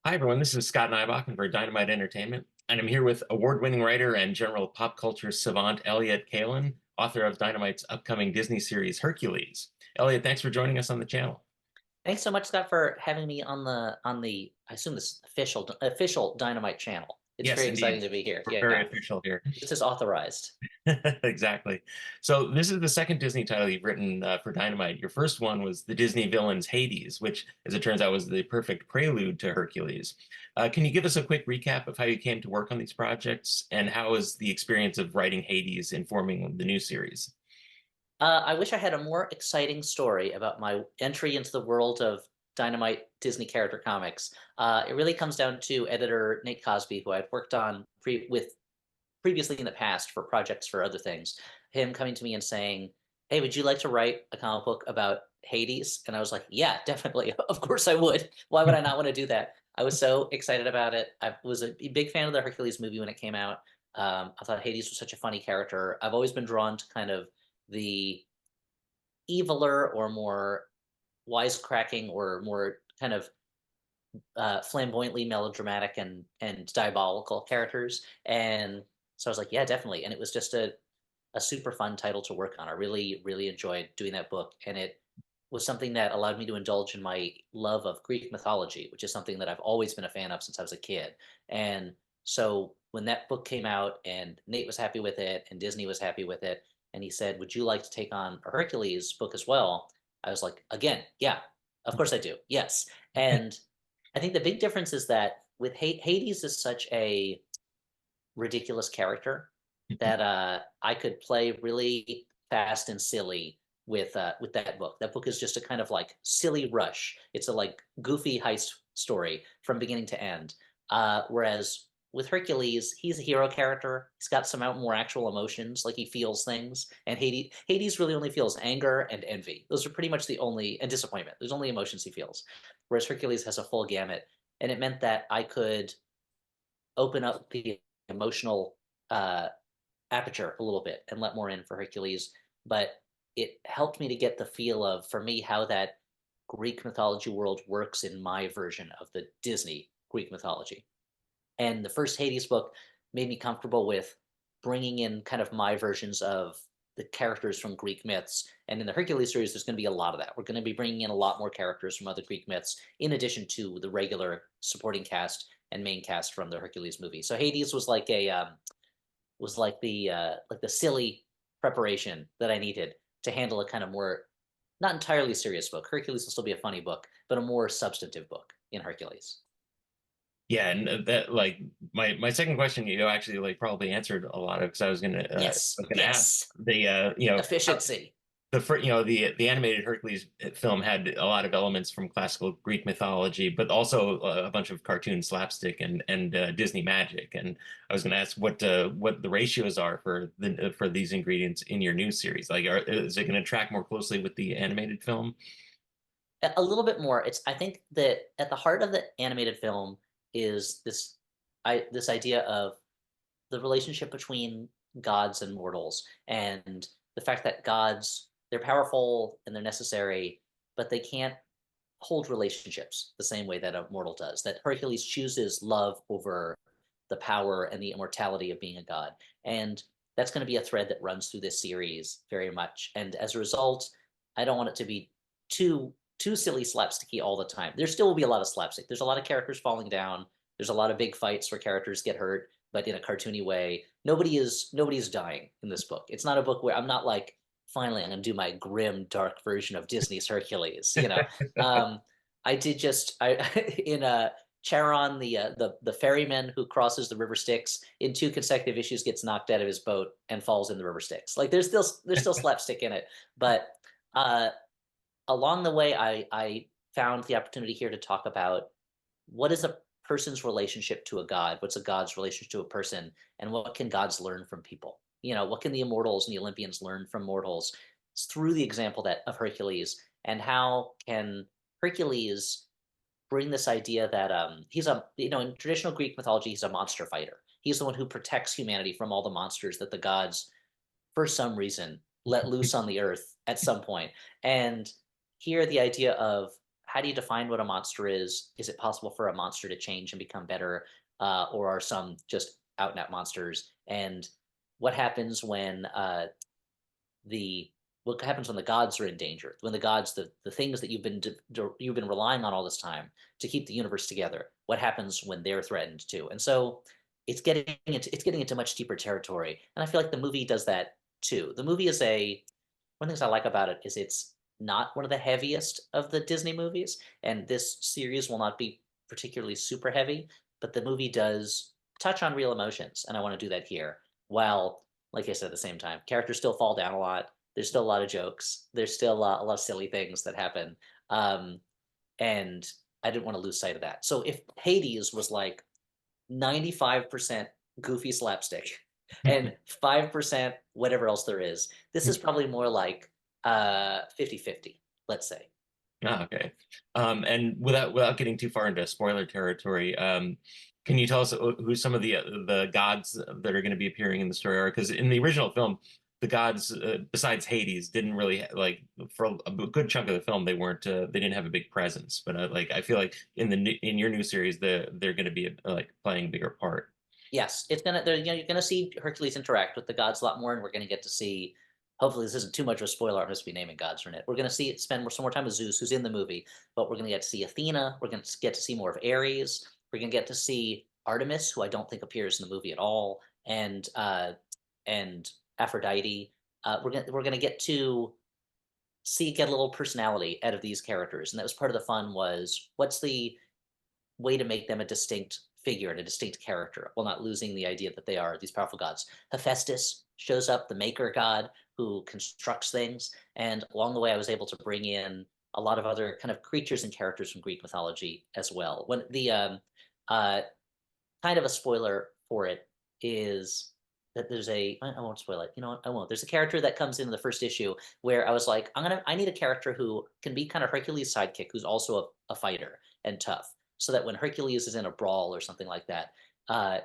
Hi, everyone. This is Scott Nybakken for Dynamite Entertainment, and I'm here with award-winning writer and general pop culture savant Elliott Kalin, author of Dynamite's upcoming Disney series Hercules. Elliott, thanks for joining us on the channel. Thanks so much, Scott, for having me on the I assume this official Dynamite channel. It's Yes, very exciting indeed. to be here. We're very Yeah, official here. this is authorized. Exactly. So this is the second Disney title you've written for Dynamite. Your first one was the Disney villain's Hades, which, as it turns out, was the perfect prelude to Hercules. Can you give us a quick recap of how you came to work on these projects, and how is the experience of writing Hades informing the new series? I wish I had a more exciting story about my entry into the world of Dynamite Disney character comics. It really comes down to editor Nate Cosby, who I'd worked on with previously in the past for projects for other things. Him coming to me and saying, "Hey, would you like to write a comic book about Hades?" And I was like, "Yeah, definitely. Of course I would. Why would I not want to do that?" I was so excited about it. I was a big fan of the Hercules movie when it came out. I thought Hades was such a funny character. I've always been drawn to kind of the eviler or more wisecracking or more kind of flamboyantly melodramatic and diabolical characters. And so I was like, yeah, definitely. And it was just a super fun title to work on. I really, really enjoyed doing that book. And it was something that allowed me to indulge in my love of Greek mythology, which is something that I've always been a fan of since I was a kid. And so when that book came out and Nate was happy with it and Disney was happy with it, and he said, "Would you like to take on a Hercules book as well?" I was like, again, yeah, of course I do. Yes. And I think the big difference is that with Hades is such a ridiculous character that I could play really fast and silly with that book. That book is just a kind of like silly rush. It's a like goofy heist story from beginning to end. Whereas with Hercules, he's a hero character. He's got some more actual emotions, like he feels things. And Hades really only feels anger and envy. Those are pretty much the only and disappointment. There's only emotions he feels. Whereas Hercules has a full gamut, and it meant that I could open up the emotional uh, aperture a little bit and let more in for Hercules. But it helped me to get the feel of, for me, how that Greek mythology world works in my version of the Disney Greek mythology. And the first Hades book made me comfortable with bringing in kind of my versions of the characters from Greek myths. And in the Hercules series, there's going to be a lot of that. We're going to be bringing in a lot more characters from other Greek myths, in addition to the regular supporting cast and main cast from the Hercules movie. So Hades was like a was like the silly preparation that I needed to handle a kind of more not entirely serious book. Hercules will still be a funny book, but a more substantive book in Hercules. Yeah, and that like my second question, actually like probably answered a lot of because I Yes, was gonna ask yes, the efficiency. the animated Hercules film had a lot of elements from classical Greek mythology, but also a bunch of cartoon slapstick and Disney magic. And I was going to ask what the ratios are for these ingredients in your new series. Like, is it going to track more closely with the animated film? A little bit more. It's I think that at the heart of the animated film is this idea of the relationship between gods and mortals, and the fact that gods, they're powerful and they're necessary, but they can't hold relationships the same way that a mortal does. That Hercules chooses love over the power and the immortality of being a god. And that's going to be a thread that runs through this series very much. And as a result, I don't want it to be too silly slapsticky all the time. There still will be a lot of slapstick. There's a lot of characters falling down. There's a lot of big fights where characters get hurt, but in a cartoony way. Nobody's dying in this book. It's not a book where I'm not like, finally I'm gonna do my grim, dark version of Disney's Hercules. Um, I did just I in a Charon, the ferryman who crosses the river Styx in two consecutive issues gets knocked out of his boat and falls in the river Styx. Like there's still slapstick in it, but uh, along the way, I found the opportunity here to talk about what is a person's relationship to a god, what's a god's relationship to a person, and what can gods learn from people. What can the immortals and the Olympians learn from mortals through the example that of Hercules, and how can Hercules bring this idea that he's a in traditional Greek mythology he's a monster fighter. He's the one who protects humanity from all the monsters that the gods for some reason let loose on the earth at some point. And here the idea of how do you define what a monster is? Is it possible for a monster to change and become better, or are some just out and out monsters? And what happens when the what happens when the gods are in danger? When the gods, the things that you've been relying on all this time to keep the universe together, what happens when they're threatened too? And so it's getting into much deeper territory, and I feel like the movie does that too. The movie is a one of the things I like about it is it's not one of the heaviest of the Disney movies, and this series will not be particularly super heavy, but the movie does touch on real emotions, and I want to do that here. While, like I said, at the same time, characters still fall down a lot. There's still a lot of jokes. There's still a lot of silly things that happen, um, and I didn't want to lose sight of that. So if Hades was like 95% goofy slapstick and 5% whatever else there is. This is probably more like 50-50, let's say. Ah, okay. And without getting too far into spoiler territory, can you tell us who some of the gods that are going to be appearing in the story are? Because in the original film, the gods, besides Hades, didn't really like for a good chunk of the film they didn't have a big presence. But like I feel like in your new series, they're going to be like playing a bigger part. Yes, you're gonna see Hercules interact with the gods a lot more, and we're gonna get to see. Hopefully, this isn't too much of a spoiler. I'm just be naming gods in it. We're gonna spend some more time with Zeus, who's in the movie, but we're gonna get to see Athena. We're gonna get to see more of Ares. We're gonna get to see Artemis, who I don't think appears in the movie at all, and Aphrodite. We're gonna get a little personality out of these characters, and that was part of the fun. Was what's the way to make them a distinct figure and a distinct character while not losing the idea that they are these powerful gods. Hephaestus shows up, the maker god who constructs things. And along the way, I was able to bring in a lot of other kind of creatures and characters from Greek mythology as well. When the uh, kind of a spoiler for it is that I won't spoil it. You know what? I won't. There's a character that comes in the first issue where I was like, I need a character who can be kind of Hercules' sidekick, who's also a fighter and tough, so that when Hercules is in a brawl or something like that,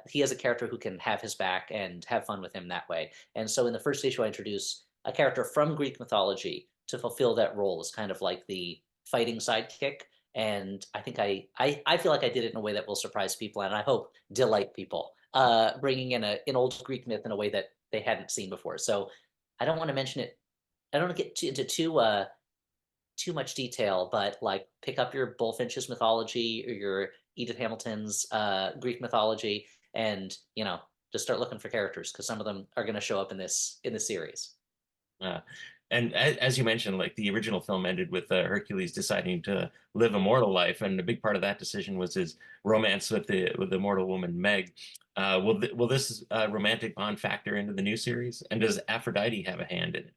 he has a character who can have his back and have fun with him that way. And so in the first issue, I introduce a character from Greek mythology to fulfill that role as kind of like the fighting sidekick. And I think I feel like I did it in a way that will surprise people, and I hope delight people, bringing in an old Greek myth in a way that they hadn't seen before. So I don't want to mention it. I don't want to get into too much detail, but like pick up your Bullfinch's mythology or your Edith Hamilton's Greek mythology, and just start looking for characters because some of them are going to show up in this series. Uh, and as you mentioned, like the original film ended with Hercules deciding to live a mortal life, and a big part of that decision was his romance with the mortal woman Meg. Will this romantic bond factor into the new series? And does Aphrodite have a hand in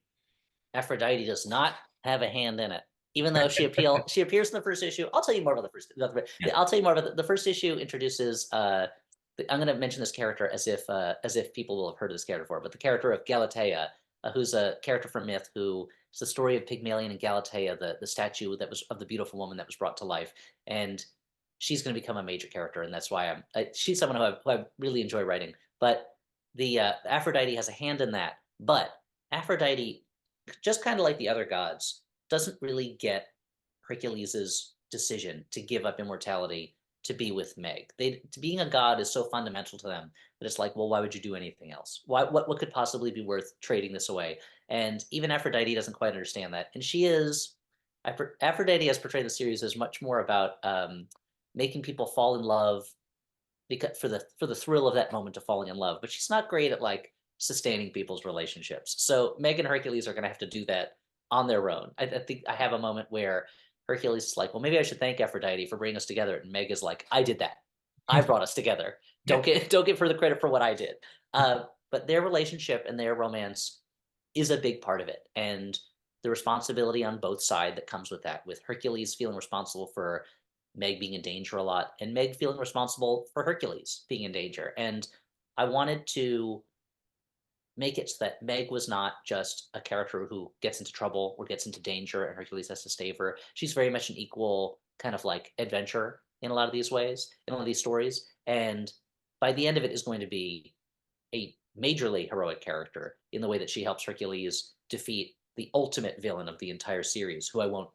Aphrodite does not have a hand in it, even though she appears in the first issue. I'll tell you more about the first. it? I'll tell you more about the first issue. Introduces. I'm going to mention this character as if people will have heard of this character before, but the character of Galatea, who's a character from myth, who it's the story of Pygmalion and Galatea, the statue that was of the beautiful woman that was brought to life, and she's going to become a major character, and that's why she's someone who I really enjoy writing. But the Aphrodite has a hand in that, but Aphrodite, just kind of like the other gods, doesn't really get Hercules's decision to give up immortality to be with Meg. Being a god is so fundamental to them that it's like, well, why would you do anything else? What could possibly be worth trading this away? And even Aphrodite doesn't quite understand that. And Aphrodite has portrayed the series as much more about making people fall in love because for the thrill of that moment of falling in love. But she's not great at like sustaining people's relationships. So Meg and Hercules are going to have to do that on their own. I think I have a moment where Hercules is like, well, maybe I should thank Aphrodite for bringing us together, and Meg is like, I did that. I brought us together. Yeah. Don't get further credit for what I did. But their relationship and their romance is a big part of it, and the responsibility on both sides that comes with that, with Hercules feeling responsible for Meg being in danger a lot, and Meg feeling responsible for Hercules being in danger. And I wanted to make it so that Meg was not just a character who gets into trouble or gets into danger and Hercules has to save her. She's very much an equal kind of like adventure in a lot of these ways, in a lot of these stories. And by the end of it is going to be a majorly heroic character in the way that she helps Hercules defeat the ultimate villain of the entire series, who I won't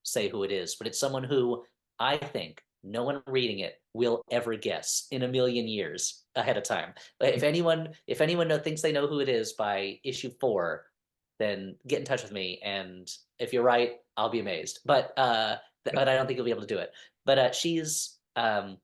say who it is, but it's someone who I think no one reading it will ever guess in a million years ahead of time. If anyone thinks they know who it is by issue 4, then get in touch with me, and if you're right, I'll be amazed. But I don't think you'll be able to do it. But she's someone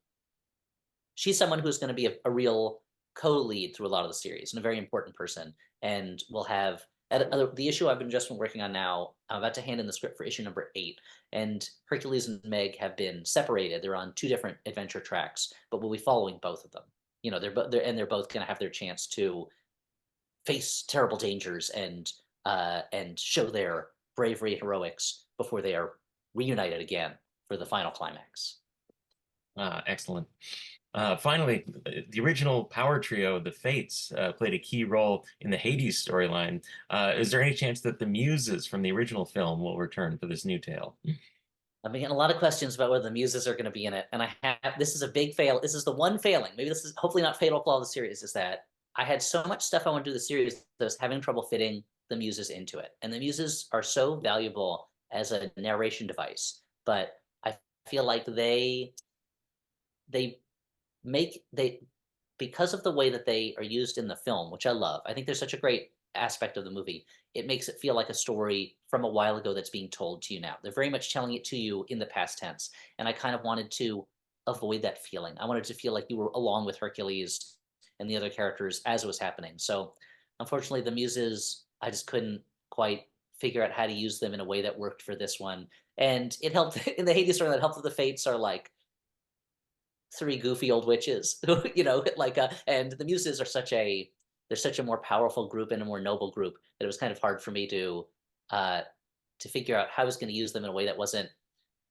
who's going to be a real co-lead through a lot of the series and a very important person, and will have the issue I've been just been working on now. I'm about to hand in the script for issue number 8, and Hercules and Meg have been separated. They're on 2 different adventure tracks, but we'll be following both of them. They're both going to have their chance to face terrible dangers and show their bravery and heroics before they are reunited again for the final climax. Excellent. Finally, the original power trio, the Fates, played a key role in the Hades storyline. Is there any chance that the Muses from the original film will return for this new tale? I'm getting a lot of questions about whether the Muses are going to be in it, and this is a big fail. This is the one failing. Maybe this is hopefully not fatal flaw of the series. Is that I had so much stuff I want to do the series that I was having trouble fitting the Muses into it, and the Muses are so valuable as a narration device, but I feel like they they because of the way that they are used in the film, which I love. I think there's such a great aspect of the movie. It makes it feel like a story from a while ago that's being told to you now. They're very much telling it to you in the past tense, and I kind of wanted to avoid that feeling. I wanted to feel like you were along with Hercules and the other characters as it was happening. So unfortunately, the Muses, I just couldn't quite figure out how to use them in a way that worked for this one. And it helped in the Hades story. That helped that the Fates are like 3 goofy old witches, and the Muses are they're such a more powerful group and a more noble group that it was kind of hard for me to figure out how I was going to use them in a way that wasn't,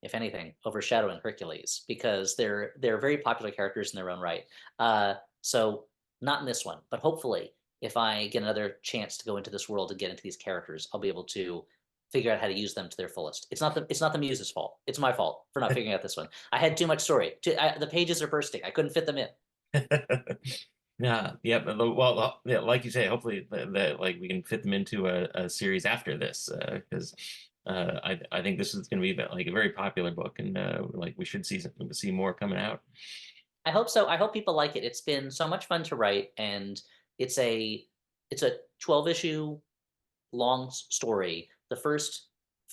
if anything, overshadowing Hercules, because they're very popular characters in their own right. So not in this one, but hopefully, if I get another chance to go into this world and get into these characters, I'll be able to figure out how to use them to their fullest. It's not the Muse's fault. It's my fault for not figuring out this one. I had too much story. The pages are bursting. I couldn't fit them in. Yeah, well, yeah, like you say, hopefully that like we can fit them into a series after this, because I think this is going to be like a very popular book, and like we should see more coming out. I hope so. I hope people like it. It's been so much fun to write, and it's a 12 issue long story. The first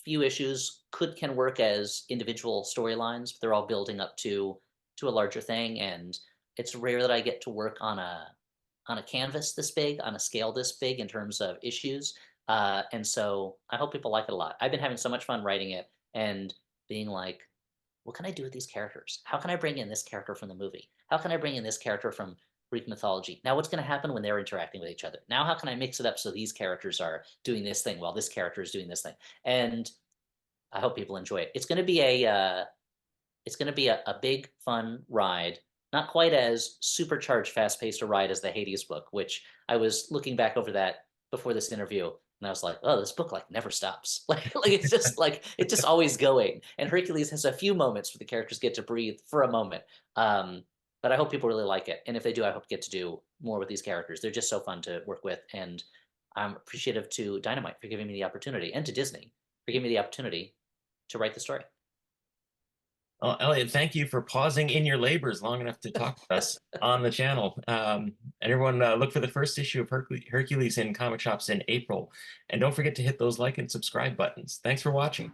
few issues can work as individual storylines, but they're all building up to a larger thing, and it's rare that I get to work on a canvas this big, on a scale this big in terms of issues. And so I hope people like it a lot. I've been having so much fun writing it and being like, what can I do with these characters? How can I bring in this character from the movie? How can I bring in this character from Greek mythology? Now, what's going to happen when they're interacting with each other? Now, how can I mix it up so these characters are doing this thing while this character is doing this thing? And I hope people enjoy it. It's going to be a big fun ride. Not quite as supercharged, fast-paced a ride as the Hades book, which I was looking back over that before this interview, and I was like, oh, this book like never stops. It's just always going. And Hercules has a few moments where the characters get to breathe for a moment. But I hope people really like it, and if they do, I hope to get to do more with these characters. They're just so fun to work with, and I'm appreciative to Dynamite for giving me the opportunity, and to Disney for giving me the opportunity to write the story. Well, Elliot, thank you for pausing in your labors long enough to talk to us on the channel. And everyone, look for the first issue of Hercules in comic shops in April. And don't forget to hit those like and subscribe buttons. Thanks for watching.